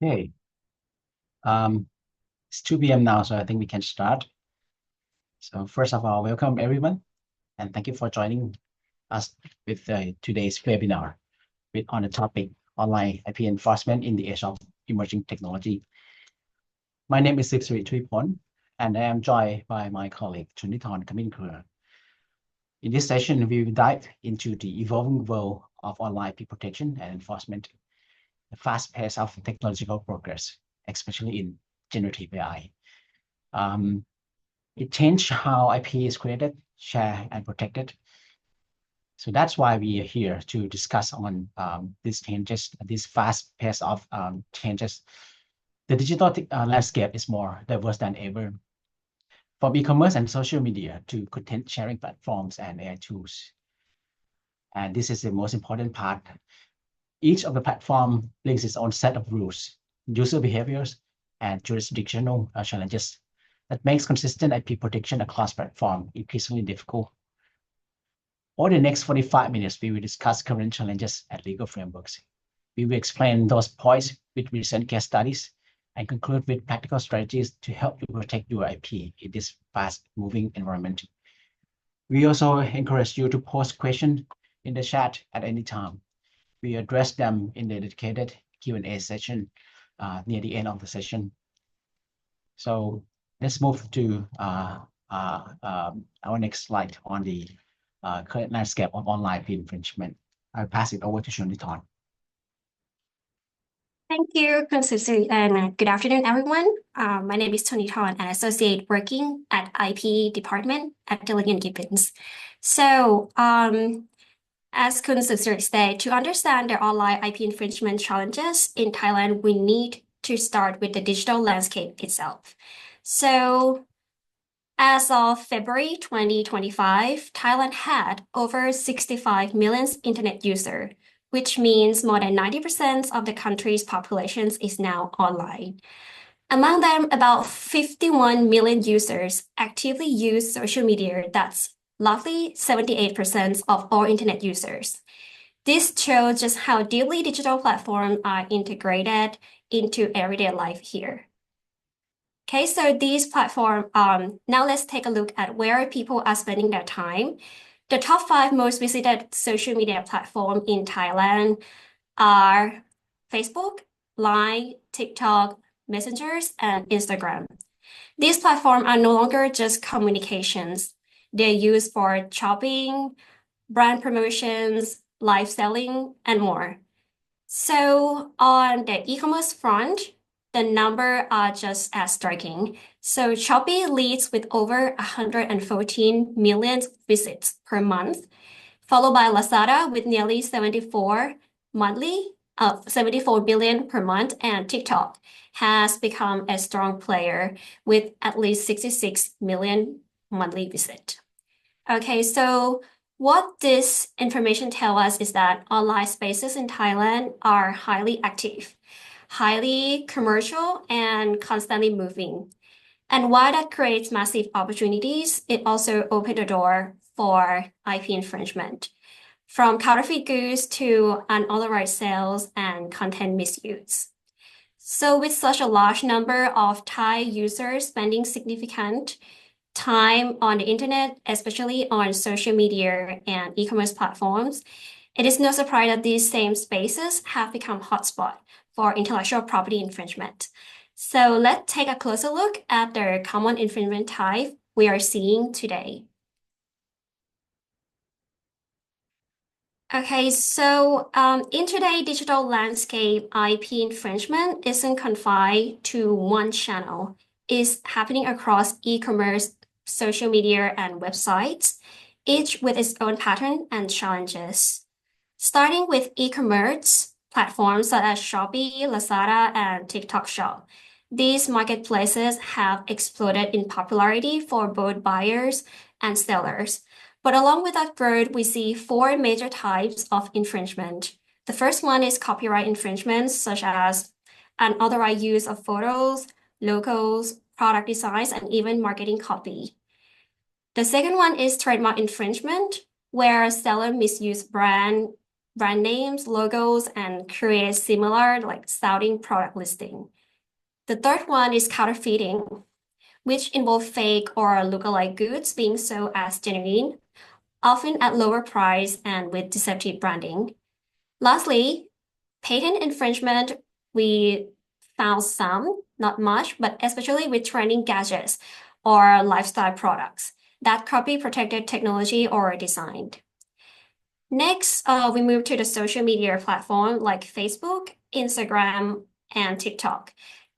Okay, it's 2 p.m. now, so I think we can start. So first of all, welcome everyone, and thank you for joining us with today's webinar on the topic online IP enforcement in the age of emerging technology. My name is Sipsri Tripon, and I am joined by my colleague Chunithorn Kaminkur. In this session, we will dive into the evolving world of online IP protection and enforcement, the fast pace of technological progress, especially in generative AI. It changed how IP is created, shared, and protected. So that's why we are here to discuss on these changes, this fast pace of changes. The digital landscape is more diverse than ever, from e-commerce and social media to content sharing platforms and AI tools. And this is the most important part. Each of the platform brings its own set of rules, user behaviors, and jurisdictional challenges that makes consistent IP protection across platforms increasingly difficult. Over the next 45 minutes, we will discuss current challenges and legal frameworks. We will explain those points with recent case studies and conclude with practical strategies to help you protect your IP in this fast-moving environment. We also encourage you to post questions in the chat at any time. We address them in the dedicated Q&A session near the end of the session. So let's move to our next slide on the current landscape of online IP infringement. I'll pass it over to Shunithorn. Thank you, Constance, and good afternoon, everyone. My name is Tony Ton, an associate working at IP department at Dillon Gibbons. So, as Constance said, to understand the online IP infringement challenges in Thailand, we need to start with the digital landscape itself. So, as of February 2025, Thailand had over 65 million internet users, which means more than 90% of the country's population is now online. Among them, about 51 million users actively use social media. That's roughly 78% of all internet users. This shows just how deeply digital platforms are integrated into everyday life here. Okay, so these platforms, now let's take a look at where people are spending their time. The top 5 most visited social media platforms in Thailand are Facebook, Line, TikTok, Messengers, and Instagram. These platforms are no longer just communications. They're used for shopping, brand promotions, live selling, and more. So on the e-commerce front, the numbers are just as striking. So Shopee leads with over 114 million visits per month, followed by Lazada with nearly 74 billion per month, and TikTok has become a strong player with at least 66 million monthly visits. Okay, so what this information tells us is that online spaces in Thailand are highly active, highly commercial, and constantly moving. And while that creates massive opportunities, it also opens the door for IP infringement, from counterfeit goods to unauthorized sales and content misuse. So with such a large number of Thai users spending significant time on the internet, especially on social media and e-commerce platforms, it is no surprise that these same spaces have become hotspots for intellectual property infringement. So let's take a closer look at the common infringement type we are seeing today. Okay, so in today's digital landscape, IP infringement isn't confined to one channel. It's happening across e-commerce, social media, and websites, each with its own pattern and challenges. Starting with e-commerce platforms such as Shopee, Lazada, and TikTok Shop. These marketplaces have exploded in popularity for both buyers and sellers. But along with that growth, we see 4 major types of infringement. The first one is copyright infringements, such as unauthorized use of photos, logos, product designs, and even marketing copy. The second one is trademark infringement, where sellers misuse brand, brand names, logos, and create similar like sounding product listing. The third one is counterfeiting, which involve fake or lookalike goods being sold as genuine, often at lower price and with deceptive branding. Lastly, patent infringement, we found some, not much, but especially with trending gadgets or lifestyle products that copy protected technology or design. Next, we move to the social media platform like Facebook, Instagram, and TikTok.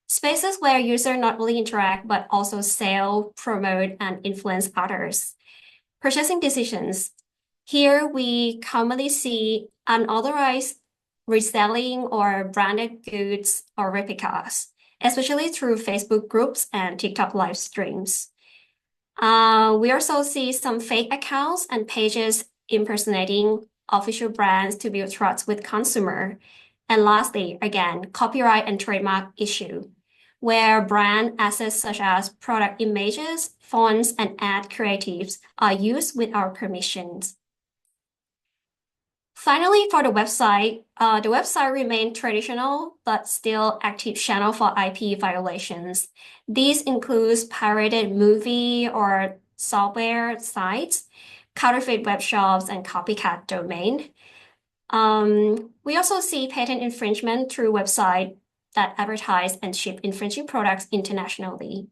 Spaces where users not only interact but also sell, promote, and influence others. Purchasing decisions. Here we commonly see unauthorized reselling or branded goods or replicas, especially through Facebook groups and TikTok live streams. We also see some fake accounts and pages impersonating official brands to build trust with consumer. And lastly, again, copyright and trademark issue, where brand assets such as product images, fonts, and ad creatives are used without permissions. Finally, for the website remained traditional but still active channel for IP violations. These includes pirated movie or software sites, counterfeit web shops, and copycat domain. We also see patent infringement through websites that advertise and ship infringing products internationally.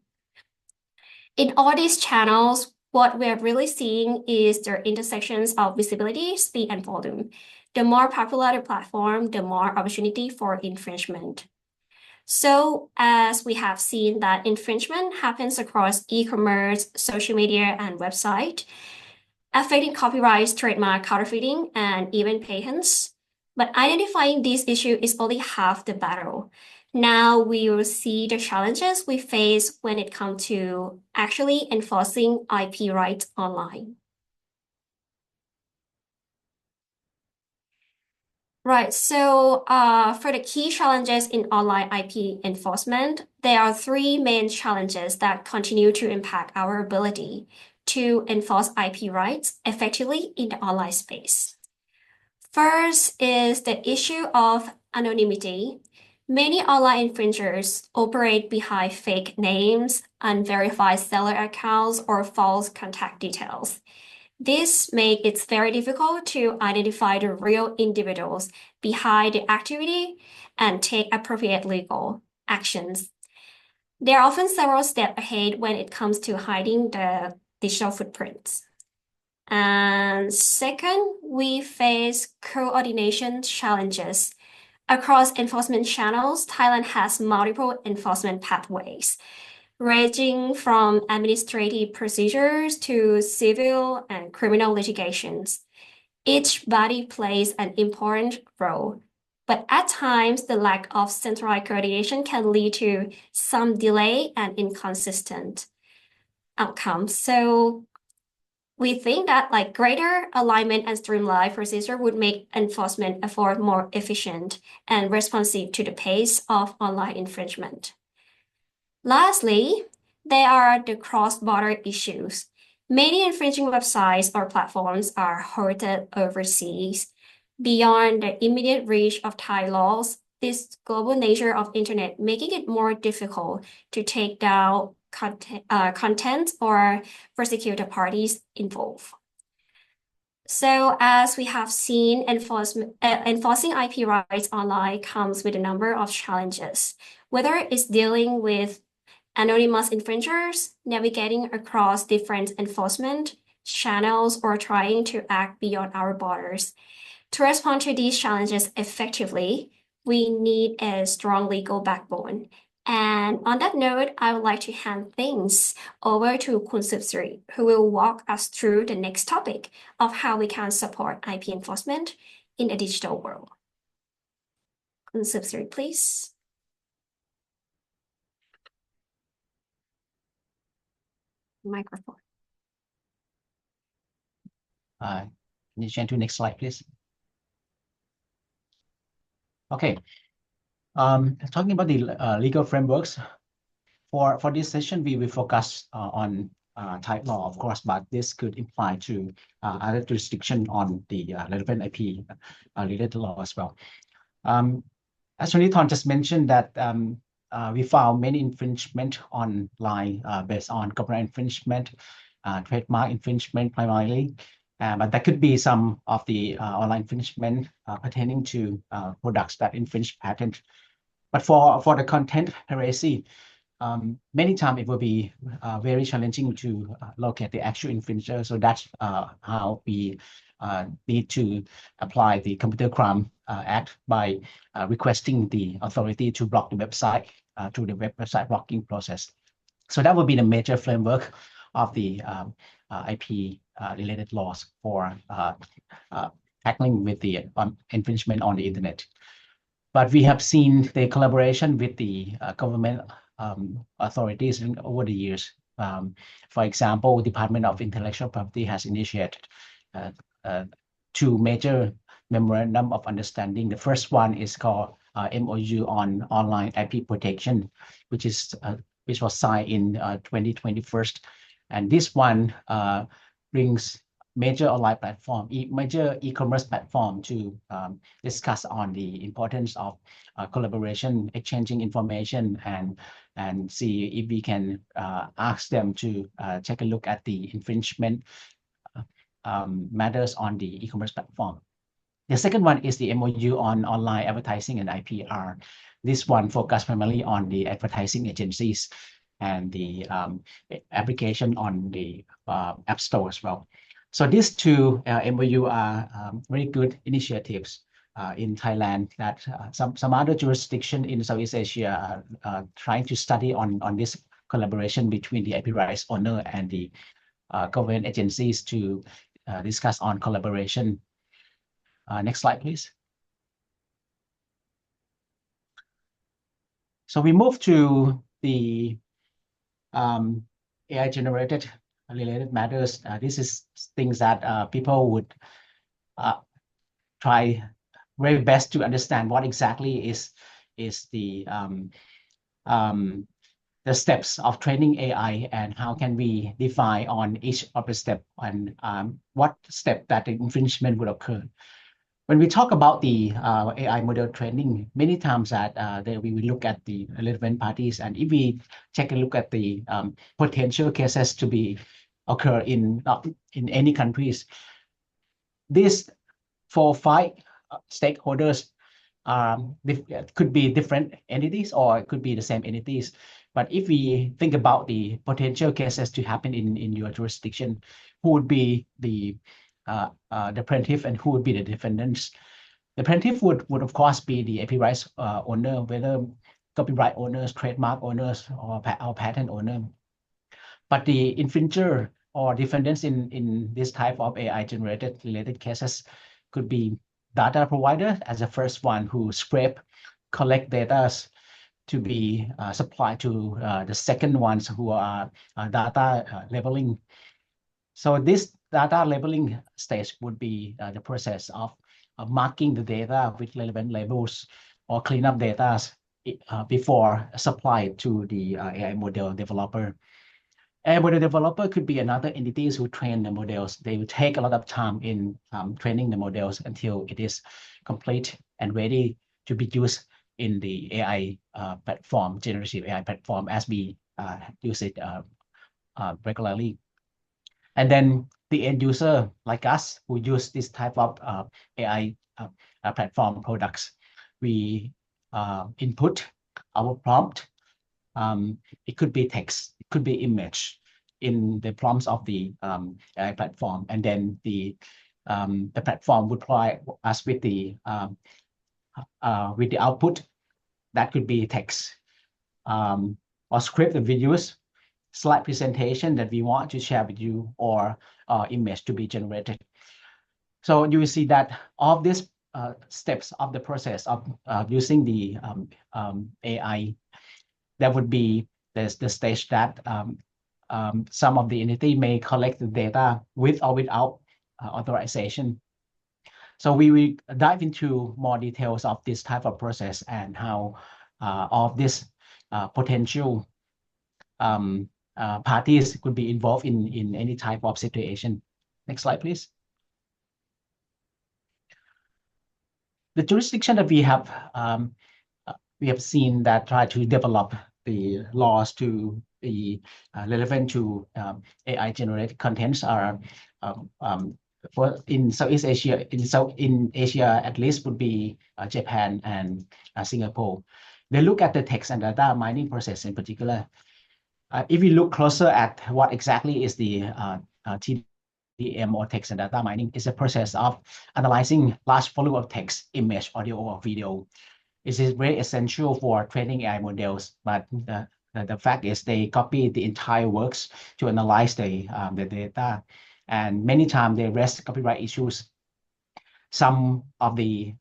In all these channels, what we're really seeing is their intersections of visibility, speed, and volume. The more popular the platform, the more opportunity for infringement. So as we have seen that infringement happens across e-commerce, social media, and website, affecting copyrights, trademark, counterfeiting, and even patents. But identifying this issue is only half the battle. Now we will see the challenges we face when it comes to actually enforcing IP rights online. Right, so for the key challenges in online IP enforcement, there are three main challenges that continue to impact our ability to enforce IP rights effectively in the online space. First is the issue of anonymity. Many online infringers operate behind fake names, unverified seller accounts, or false contact details. This makes it very difficult to identify the real individuals behind the activity and take appropriate legal actions. There are often several steps ahead when it comes to hiding the digital footprints. And second, we face coordination challenges. Across enforcement channels, Thailand has multiple enforcement pathways, ranging from administrative procedures to civil and criminal litigations. Each body plays an important role, but at times the lack of centralized coordination can lead to some delay and inconsistent outcomes. So we think that like greater alignment and streamlined procedure would make enforcement effort more efficient and responsive to the pace of online infringement. Lastly, there are the cross-border issues. Many infringing websites or platforms are hosted overseas. Beyond the immediate reach of Thai laws, this global nature of internet making it more difficult to take down content or prosecute the parties involved. So as we have seen, enforcing IP rights online comes with a number of challenges, whether it's dealing with anonymous infringers, navigating across different enforcement channels, or trying to act beyond our borders. To respond to these challenges effectively, we need a strong legal backbone. And on that note, I would like to hand things over to Kun Sri, who will walk us through the next topic of how we can support IP enforcement in a digital world. Kun Sri, please. Microphone. Can you change to next slide, please? Okay. Talking about the legal frameworks, for this session, we will focus on Thai law, of course, but this could apply to other jurisdiction on the relevant IP related law as well. As Sonithon just mentioned that we found many infringement online based on copyright infringement, trademark infringement primarily, but there could be some of the online infringement pertaining to products that infringe patent. But for the content heresy, many times it will be very challenging to locate the actual infringer. So that's how we need to apply the Computer Crime Act by requesting the authority to block the website through the website blocking process. So that would be the major framework of the IP related laws for tackling with the infringement on the internet. But we have seen the collaboration with the government authorities over the years. For example, Department of Intellectual Property has initiated two major memorandum of understanding. The first one is called MOU on online IP protection, which was signed in 2021. And this one brings major online platform, major e-commerce platform to discuss on the importance of collaboration, exchanging information, and see if we can ask them to take a look at the infringement matters on the e-commerce platform. The second one is the MOU on online advertising and IPR. This one focused primarily on the advertising agencies and the application on the App Store as well. So these two MOU are very good initiatives in Thailand that some other jurisdiction in Southeast Asia are trying to study on this collaboration between the IP rights owner and the government agencies to discuss on collaboration. Next slide, please. So we move to the AI-generated related matters. This is things that people would try very best to understand what exactly is the steps of training AI and how can we define on each of the step and what step that the infringement would occur. When we talk about the AI model training, many times that we will look at the relevant parties, and if we take a look at the potential cases to be occur in any countries, these 4 or 5 stakeholders could be different entities or it could be the same entities. But if we think about the potential cases to happen in your jurisdiction, who would be the plaintiff and who would be the defendants? The plaintiff would of course be the IP rights owner, whether copyright owners, trademark owners, or patent owner. But the infringer or defendants in this type of AI-generated related cases could be data provider as the first one who scrape, collect data to be supplied to the second ones who are data labeling. So this data labeling stage would be the process of marking the data with relevant labels or clean up data before supplied to the AI model developer. AI model developer could be another entities who train the models. They will take a lot of time in training the models until it is complete and ready to be used in the AI platform, generative AI platform, as we use it regularly. And then the end user like us who use this type of AI platform products, we input our prompt. It could be text, it could be image in the prompts of the AI platform, and then the platform would provide us with the output that could be text or script the videos, slide presentation that we want to share with you, or image to be generated. So you will see that all these steps of the process of using the AI, there would be the stage that some of the entity may collect the data with or without authorization. So we will dive into more details of this type of process and how all of this potential parties could be involved in any type of situation. Next slide, please. The jurisdiction that we have seen that try to develop the laws to be relevant to AI generated contents are in Southeast Asia, in Asia at least would be Japan and Singapore. They look at the text and data mining process in particular. If we look closer at what exactly is the TDM or text and data mining, is a process of analyzing large volume of text, image, audio, or video. It is very essential for training AI models, but the fact is they copy the entire works to analyze the data, and many times they raise copyright issues. Some of the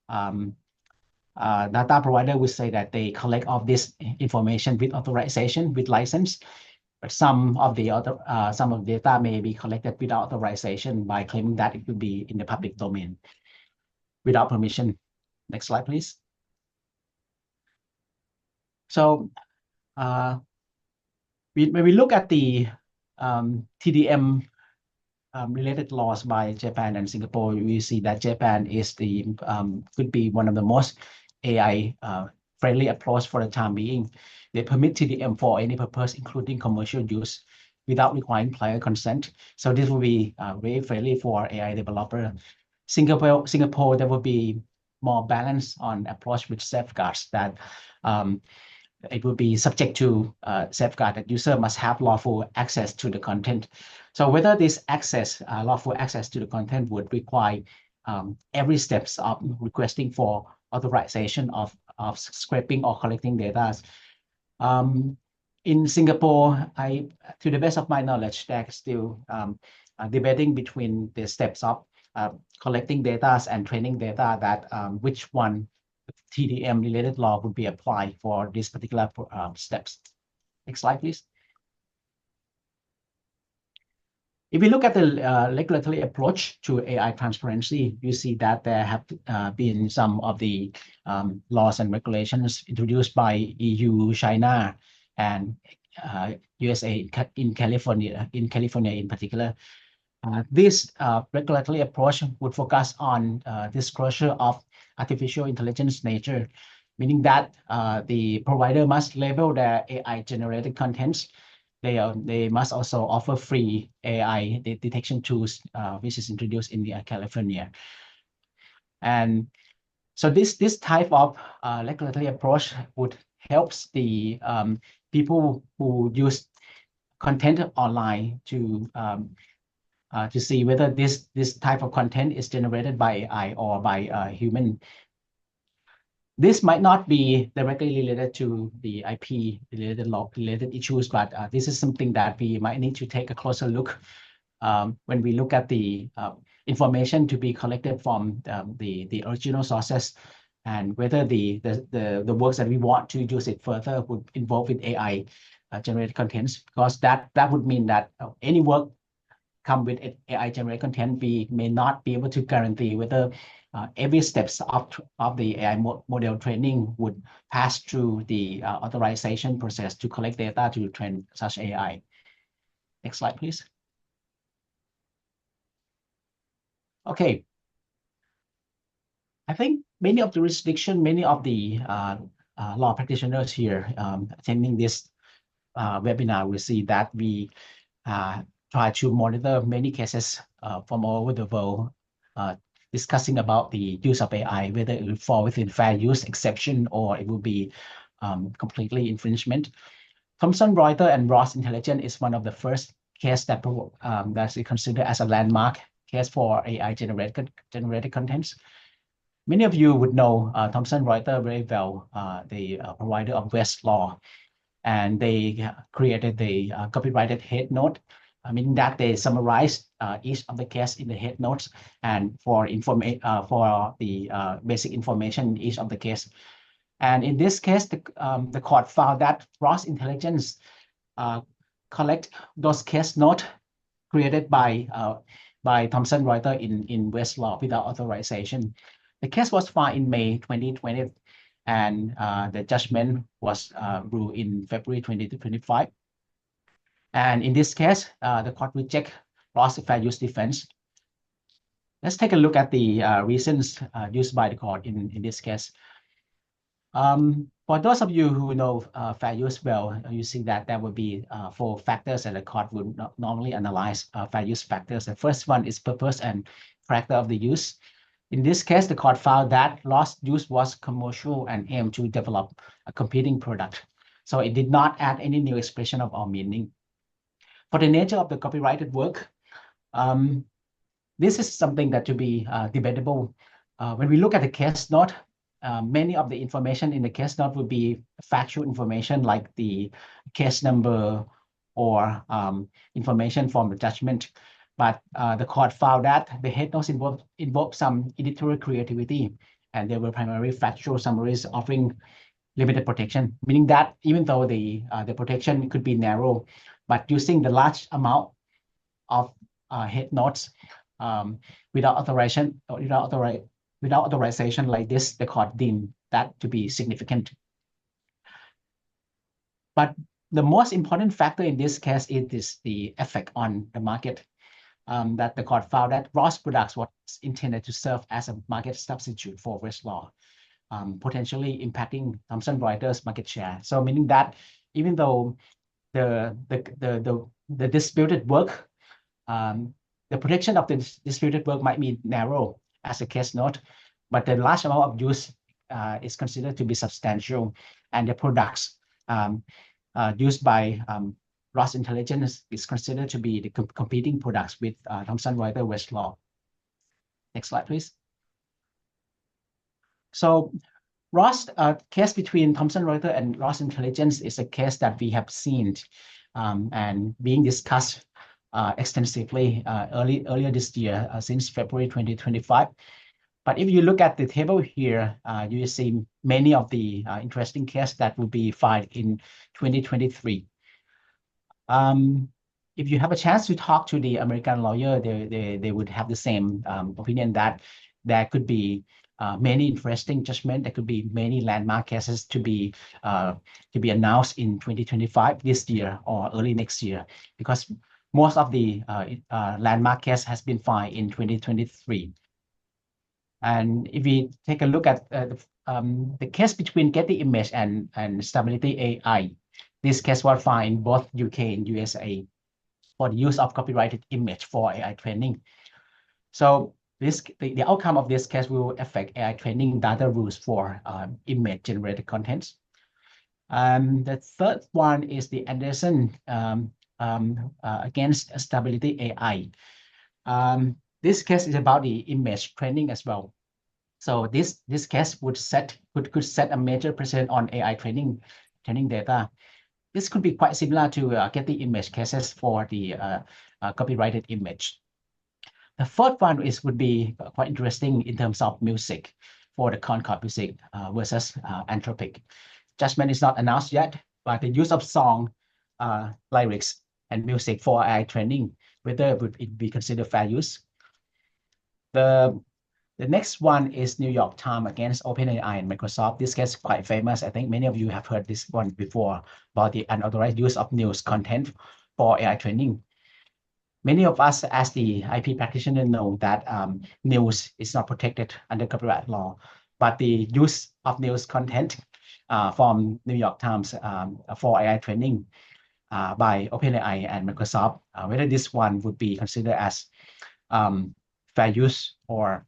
data provider would say that they collect all this information with authorization, with license, but some of the data may be collected without authorization by claiming that it would be in the public domain without permission. Next slide, please. So when we look at the TDM related laws by Japan and Singapore, we see that Japan is could be one of the most AI friendly approach for the time being. They permit TDM for any purpose, including commercial use, without requiring prior consent. So this will be very friendly for AI developer. Singapore, there will be more balance on approach with safeguards that it will be subject to safeguard that user must have lawful access to the content. So whether this lawful access to the content would require every steps of requesting for authorization of scraping or collecting data. In Singapore, to the best of my knowledge, they're still debating between the steps of collecting data and training data that which one TDM related law would be applied for these particular steps. Next slide, please. If we look at the regulatory approach to AI transparency, you see that there have been some of the laws and regulations introduced by EU, China, and USA in California in particular. This regulatory approach would focus on disclosure of artificial intelligence nature, meaning that the provider must label their AI generated contents. They must also offer free AI detection tools, which is introduced in California. And so this type of regulatory approach would help the people who use content online to see whether this type of content is generated by AI or by a human. This might not be directly related to the IP related issues, but this is something that we might need to take a closer look when we look at the information to be collected from the original sources, and whether the works that we want to use it further would involve with AI generated contents, because that would mean that any work come with AI generated content, we may not be able to guarantee whether every steps of the AI model training would pass through the authorization process to collect data to train such AI. Next slide, please. Okay. I think many of the jurisdiction, many of the law practitioners here attending this webinar will see that we try to monitor many cases from all over the world discussing about the use of AI, whether it will fall within fair use exception or it will be completely infringement. Thomson Reuters and Ross Intelligence is one of the first case that that's considered as a landmark case for AI generated contents. Many of you would know Thomson Reuters very well, the provider of Westlaw, and they created the copyrighted head note. I mean that they summarize each of the case in the head notes, and for the basic information in each of the case. And in this case, the court found that Ross Intelligence collect those case notes created by Thomson Reuters in Westlaw without authorization. The case was filed in May 2020, and the judgment was ruled in February 2025. And in this case, the court reject Ross fair use defense. Let's take a look at the reasons used by the court in this case. For those of you who know fair use well, you see that there will be 4 factors that the court would normally analyze fair use factors. The first one is purpose and character of the use. In this case, the court found that Ross use was commercial and aimed to develop a competing product. So it did not add any new expression of our meaning. For the nature of the copyrighted work, this is something that to be debatable. When we look at the case note, many of the information in the case note would be factual information like the case number or information from the judgment. But the court found that the head notes involved some editorial creativity, and they were primarily factual summaries offering limited protection, meaning that even though the protection could be narrow, but using the large amount of head notes without authorization like this, the court deemed that to be significant. But the most important factor in this case is the effect on the market. That the court found that Ross products was intended to serve as a market substitute for Westlaw, potentially impacting Thomson Reuters market share. So meaning that even though the disputed work, the protection of the disputed work might be narrow as a case note, but the large amount of use is considered to be substantial, and the products used by Ross Intelligence is considered to be the competing products with Thomson Reuters Westlaw. Next slide, please. So Ross case between Thomson Reuters and Ross Intelligence is a case that we have seen and being discussed extensively earlier this year, since February 2025. But if you look at the table here, you see many of the interesting cases that will be filed in 2023. If you have a chance to talk to the American lawyer, they would have the same opinion that there could be many interesting judgments. There could be many landmark cases to be announced in 2025 this year or early next year, because most of the landmark case has been filed in 2023. And if we take a look at the case between Getty Image and Stability AI, this case was filed in both UK and USA for the use of copyrighted image for AI training. So the outcome of this case will affect AI training data rules for image generated contents. The third one is the Anderson against Stability AI. This case is about the image training as well. So this case could set a major precedent on AI training data. This could be quite similar to Getty Image cases for the copyrighted image. The fourth one would be quite interesting in terms of music for the Concord music versus Anthropic. Judgment is not announced yet, but the use of song lyrics and music for AI training, whether would it be considered fair use. The next one is New York Times against OpenAI and Microsoft. This case is quite famous. I think many of you have heard this one before about the unauthorized use of news content for AI training. Many of us as the IP practitioner know that news is not protected under copyright law, but the use of news content from New York Times for AI training by OpenAI and Microsoft, whether this one would be considered as fair use or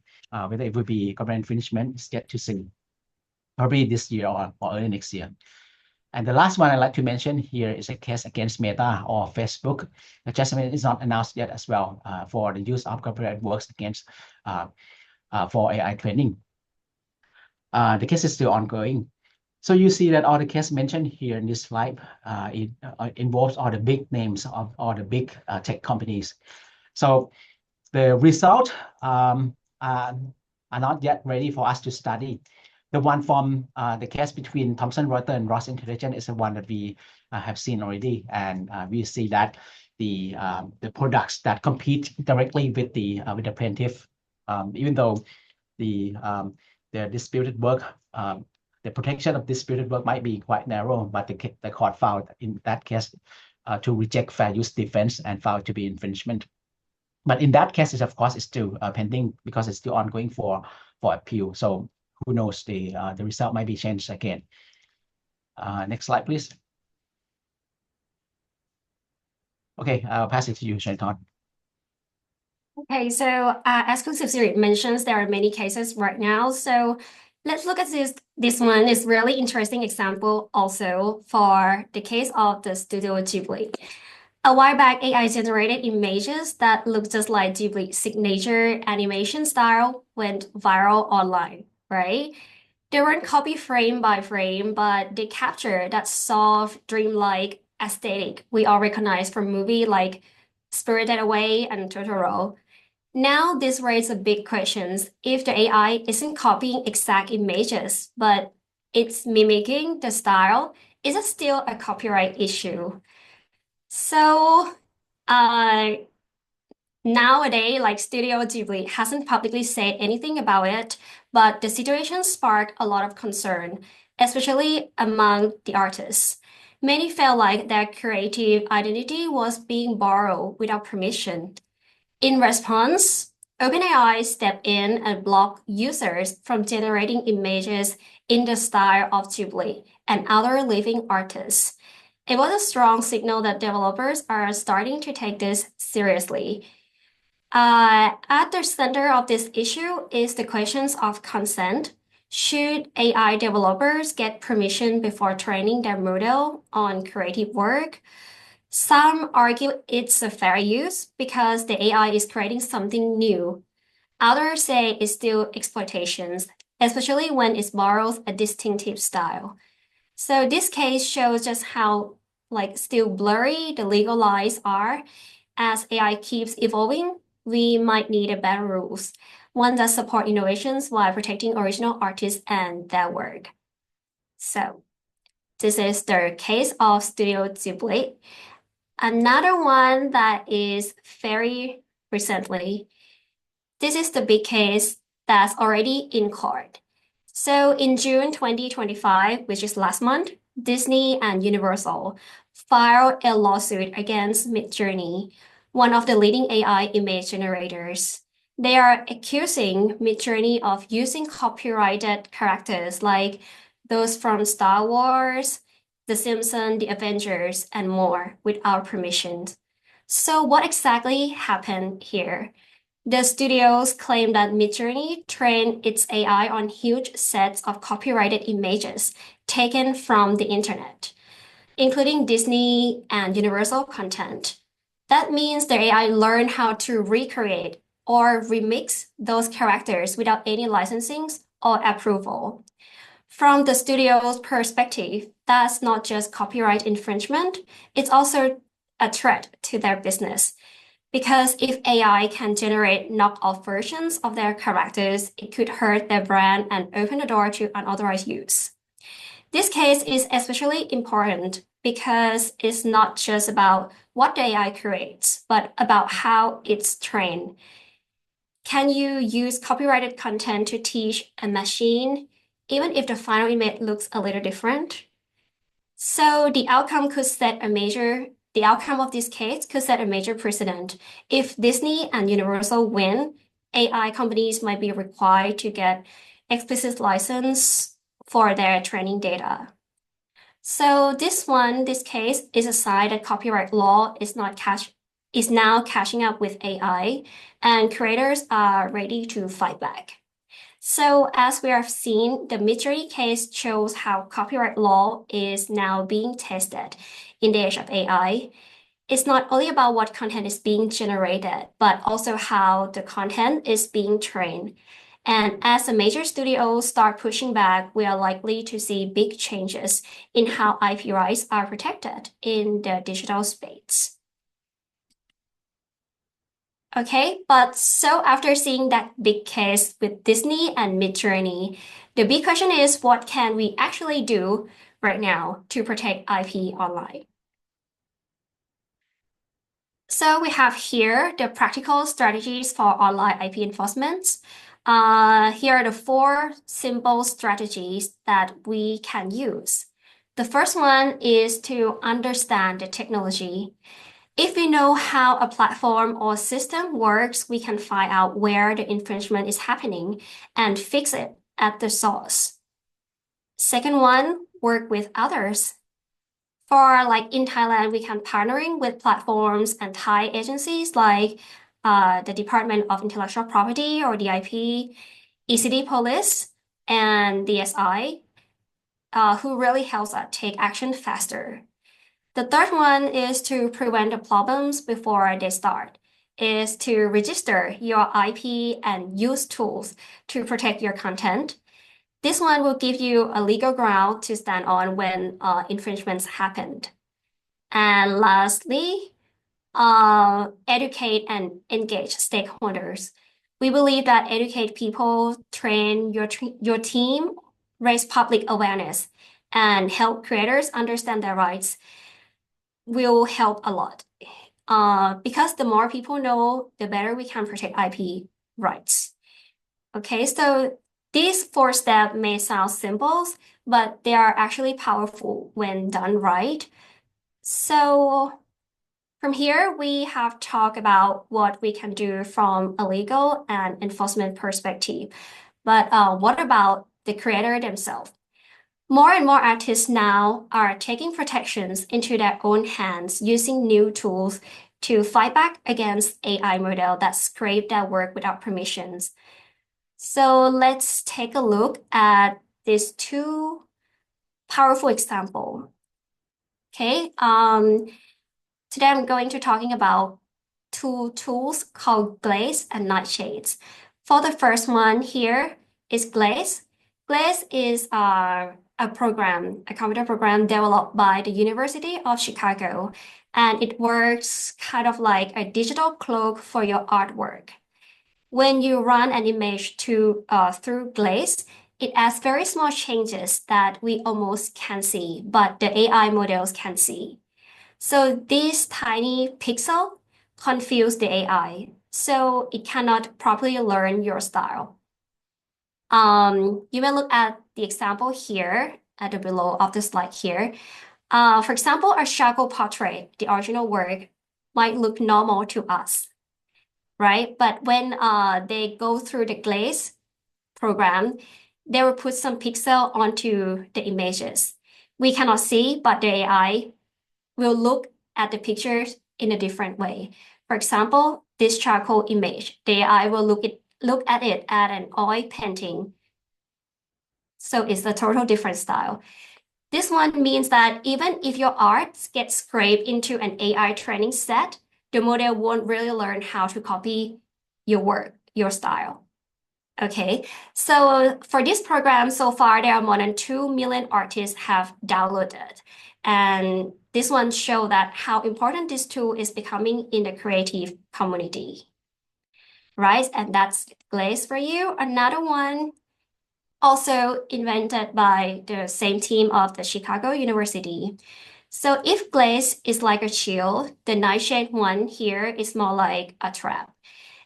whether it would be copyright infringement is yet to see, probably this year or early next year. And the last one I'd like to mention here is a case against Meta or Facebook. The judgment is not announced yet as well for the use of copyright works against for AI training. The case is still ongoing. So you see that all the cases mentioned here in this slide, it involves all the big names of all the big tech companies. So the result are not yet ready for us to study. The one from the case between Thomson Reuters and Ross Intelligence is the one that we have seen already, and we see that the products that compete directly with the plaintiff, even though the disputed work, the protection of disputed work might be quite narrow, but the court found in that case to reject fair use defense and found to be infringement. But in that case, of course, it's still pending because it's still ongoing for appeal. So who knows, the result might be changed again. Next slide, please. Okay, I'll pass it to you, Shaitan. Okay, so as Siri mentions, there are many cases right now. So let's look at this. This one is really interesting example also for the case of the Studio Ghibli. A while back, AI generated images that look just like Ghibli's signature animation style went viral online, right? They weren't copied frame by frame, but they captured that soft, dreamlike aesthetic we all recognize from movies like Spirited Away and Totoro. Now this raises big questions. If the AI isn't copying exact images, but it's mimicking the style, is it still a copyright issue? So, nowadays, like Studio Ghibli hasn't publicly said anything about it, but the situation sparked a lot of concern, especially among the artists. Many felt like their creative identity was being borrowed without permission. In response, OpenAI stepped in and blocked users from generating images in the style of Ghibli and other living artists. It was a strong signal that developers are starting to take this seriously. At the center of this issue is the questions of consent. Should AI developers get permission before training their model on creative work? Some argue it's a fair use because the AI is creating something new. Others say it's still exploitations, especially when it borrows a distinctive style. So this case shows just how still blurry the legal lines are. As AI keeps evolving, we might need a better rules, one that support innovations while protecting original artists and their work. So this is the case of Studio Ghibli. Another one that is very recently, this is the big case that's already in court. So in June 2025, which is last month, Disney and Universal filed a lawsuit against Midjourney, one of the leading AI image generators. They are accusing Midjourney of using copyrighted characters like those from Star Wars, The Simpsons, The Avengers, and more without permission. So what exactly happened here? The studios claim that Midjourney trained its AI on huge sets of copyrighted images taken from the internet, including Disney and Universal content. That means the AI learned how to recreate or remix those characters without any licensing or approval. From the studio's perspective, that's not just copyright infringement, it's also a threat to their business. Because if AI can generate knockoff versions of their characters, it could hurt their brand and open the door to unauthorized use. This case is especially important because it's not just about what the AI creates, but about how it's trained. Can you use copyrighted content to teach a machine, even if the final image looks a little different? So the outcome of this case could set a major precedent. If Disney and Universal win, AI companies might be required to get explicit license for their training data. So this case is a sign that copyright law is now catching up with AI, and creators are ready to fight back. So as we have seen, the Midjourney case shows how copyright law is now being tested in the age of AI. It's not only about what content is being generated, but also how the content is being trained. And as the major studios start pushing back, we are likely to see big changes in how IP rights are protected in the digital space. Okay, but so after seeing that big case with Disney and Midjourney, the big question is what can we actually do right now to protect IP online? So we have here the practical strategies for online IP enforcement. Here are the 4 simple strategies that we can use. The first one is to understand the technology. If we know how a platform or system works, we can find out where the infringement is happening and fix it at the source. Second one, work with others. For like in Thailand, we can partnering with platforms and Thai agencies like the Department of Intellectual Property or DIP, ECD Police, and DSI, who really helps us take action faster. The third one is to prevent the problems before they start, is to register your IP and use tools to protect your content. This one will give you a legal ground to stand on when infringements happened. And lastly, educate and engage stakeholders. We believe that educate people, train your team, raise public awareness, and help creators understand their rights will help a lot. Because the more people know, the better we can protect IP rights. Okay, so these four steps may sound simple, but they are actually powerful when done right. So from here, we have talked about what we can do from a legal and enforcement perspective. But what about the creator themselves? More and more artists now are taking protections into their own hands using new tools to fight back against AI model that scrape their work without permissions. So let's take a look at these two powerful examples. Okay, today I'm going to talking about two tools called Glaze and Nightshades. For the first one here is Glaze. Glaze is a program, a computer program developed by the University of Chicago, and it works kind of like a digital cloak for your artwork. When you run an image through Glaze, it adds very small changes that we almost can't see, but the AI models can see. So these tiny pixels confuse the AI, so it cannot properly learn your style. You may look at the example here at the below of the slide here. For example, a charcoal portrait, the original work, might look normal to us, right? But when they go through the Glaze program, they will put some pixel onto the images. We cannot see, but the AI will look at the pictures in a different way. For example, this charcoal image, the AI will look at it as an oil painting. So it's a total different style. This one means that even if your art gets scraped into an AI training set, the model won't really learn how to copy your work, your style. Okay, so for this program, so far, there are more than 2 million artists have downloaded. And this one shows that how important this tool is becoming in the creative community, right? And that's Glaze for you. Another one also invented by the same team of the Chicago University. So if Glaze is like a shield, the Nightshade one here is more like a trap.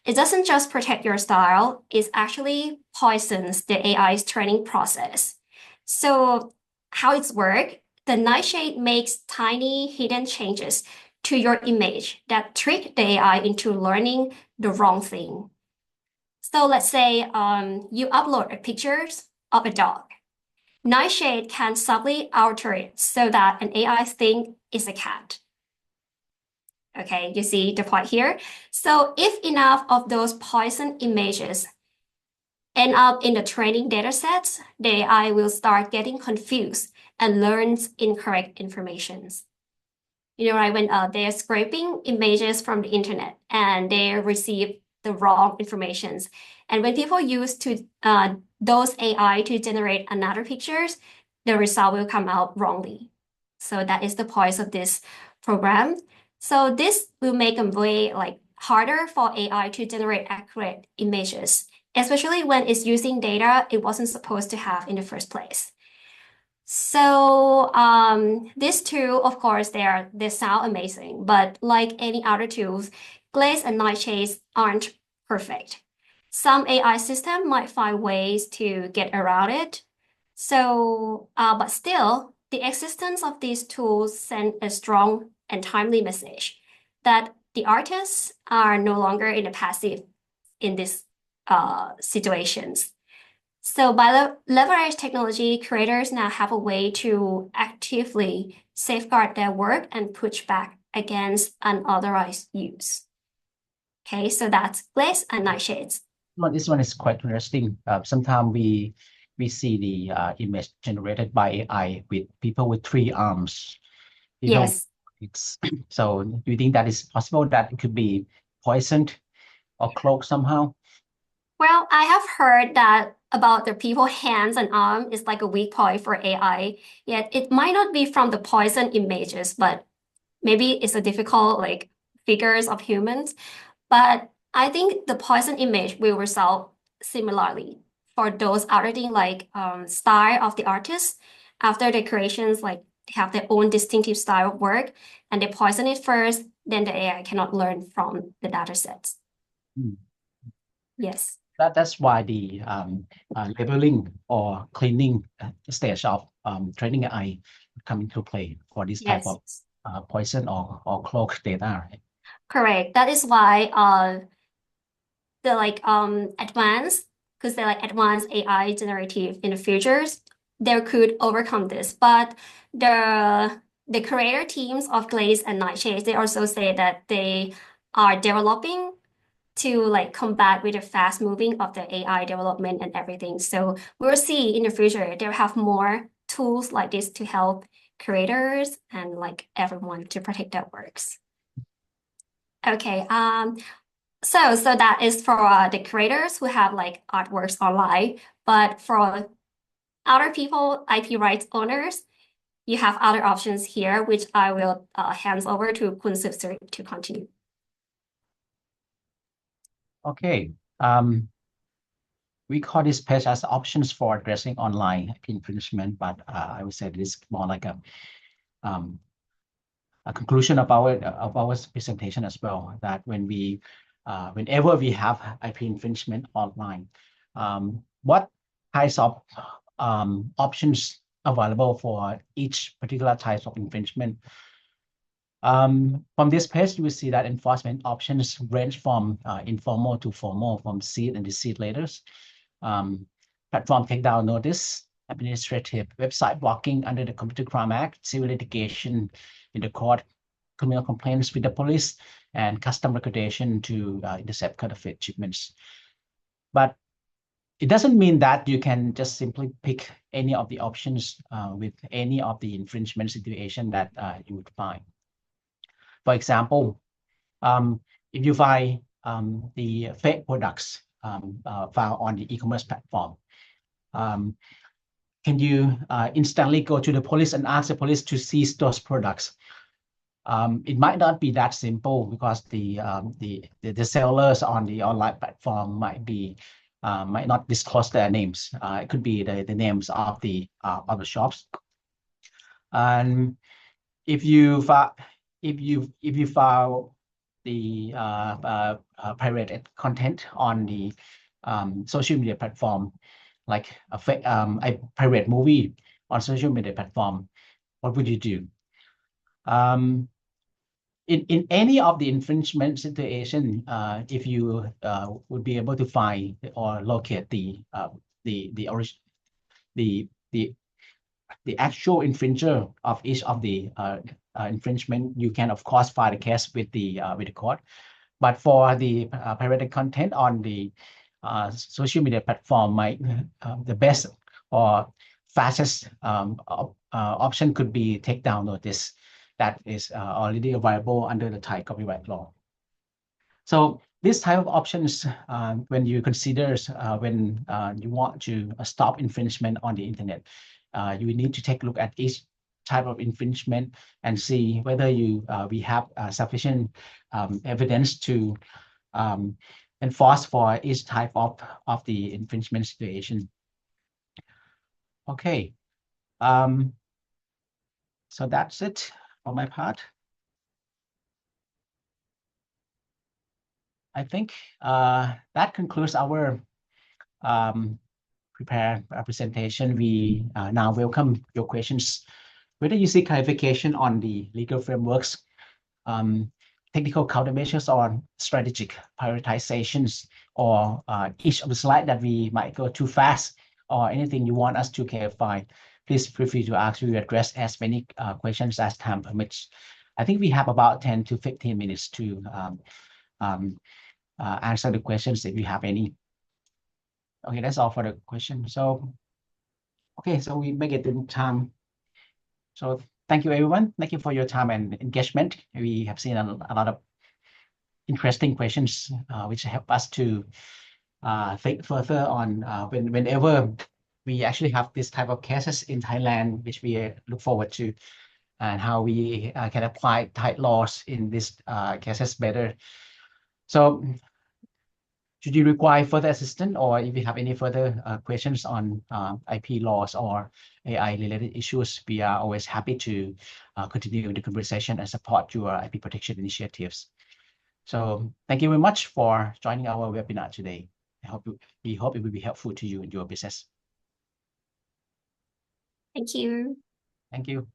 It doesn't just protect your style, it actually poisons the AI's training process. So how it's work? The Nightshade makes tiny hidden changes to your image that trick the AI into learning the wrong thing. So let's say you upload a pictures of a dog. Nightshade can subtly alter it so that an AI think it's a cat. Okay, you see the point here? So if enough of those poison images end up in the training data sets, the AI will start getting confused and learns incorrect informations. You know, right, when they're scraping images from the internet and they receive the wrong informations. And when people use those AI to generate another pictures, the result will come out wrongly. So that is the point of this program. So this will make a way like harder for AI to generate accurate images, especially when it's using data it wasn't supposed to have in the first place. So these two, of course, they sound amazing, but like any other tools, Glaze and Nightshades aren't perfect. Some AI system might find ways to get around it. So, but still, the existence of these tools send a strong and timely message that the artists are no longer in a passive in these situations. So by leverage technology, creators now have a way to actively safeguard their work and push back against unauthorized use. Okay, so that's Glaze and Nightshades. Well, this one is quite interesting. Sometimes we see the image generated by AI with people with 3 arms. People, Yes. it's so. Do you think that is possible that it could be poisoned or cloaked somehow? Well, I have heard that about the people hands and arm is like a weak point for AI. Yet it might not be from the poison images, but maybe it's a difficult like figures of humans. But I think the poison image will result similarly for those editing like style of the artist after the creations like have their own distinctive style of work and they poison it first, then the AI cannot learn from the data sets. Hmm. Yes. That's why the labeling or cleaning stage of training AI come into play for this type Yes. of poison or cloak data. Right? Correct. That is why the like advanced because they're like advanced AI generative in the futures, they could overcome this. But the creator teams of Glaze and Nightshades, they also say that they are developing to like combat with the fast moving of the AI development and everything. So we'll see in the future they'll have more tools like this to help creators and like everyone to protect their works. Okay, so that is for the creators who have like artworks online, but for other people, IP rights owners, you have other options here, which I will hand over to Kun Sipsuri to continue. Okay. We call this page as options for addressing online infringement, but I would say this is more like a conclusion of our presentation as well. That whenever we have IP infringement online, what types of options available for each particular type of infringement? From this page, you will see that enforcement options range from informal to formal, from seed and deceit letters, platform takedown notice, administrative website blocking under the Computer Crime Act, civil litigation in the court, criminal complaints with the police, and custom recordation to intercept counterfeit shipments. But it doesn't mean that you can just simply pick any of the options with any of the infringement situation that you would find. For example, if you find the fake products found on the e-commerce platform, can you instantly go to the police and ask the police to seize those products? It might not be that simple because the sellers on the online platform might not disclose their names. It could be the names of the shops. And if you found the pirated content on the social media platform, like a pirate movie on social media platform, what would you do? In any of the infringement situation, if you would be able to find or locate the actual infringer of each of the infringement, you can of course file a case with the court. But for the pirated content on the social media platform, the best or fastest option could be takedown notice that is already available under the Thai copyright law. So this type of options, when you consider when you want to stop infringement on the internet, you need to take a look at each type of infringement and see whether we have sufficient evidence to enforce for each type of the infringement situation. Okay, so that's it on my part. I think that concludes our prepared presentation. We now welcome your questions Whether you seek clarification on the legal frameworks, technical countermeasures, or strategic prioritizations, or each of the slides that we might go too fast, or anything you want us to clarify, please feel free to ask. We will address as many questions as time permits. I think we have about 10 to 15 minutes to answer the questions if you have any. Okay, that's all for the question. So, okay, so we make it in time. So thank you, everyone. Thank you for your time and engagement. We have seen a lot of interesting questions, which help us to think further on whenever we actually have this type of cases in Thailand, which we look forward to, and how we can apply Thai laws in these cases better. So should you require further assistance, or if you have any further questions on IP laws or AI related issues, we are always happy to continue the conversation and support your IP protection initiatives. So thank you very much for joining our webinar today. We hope it will be helpful to you in your business. Thank you. Thank you.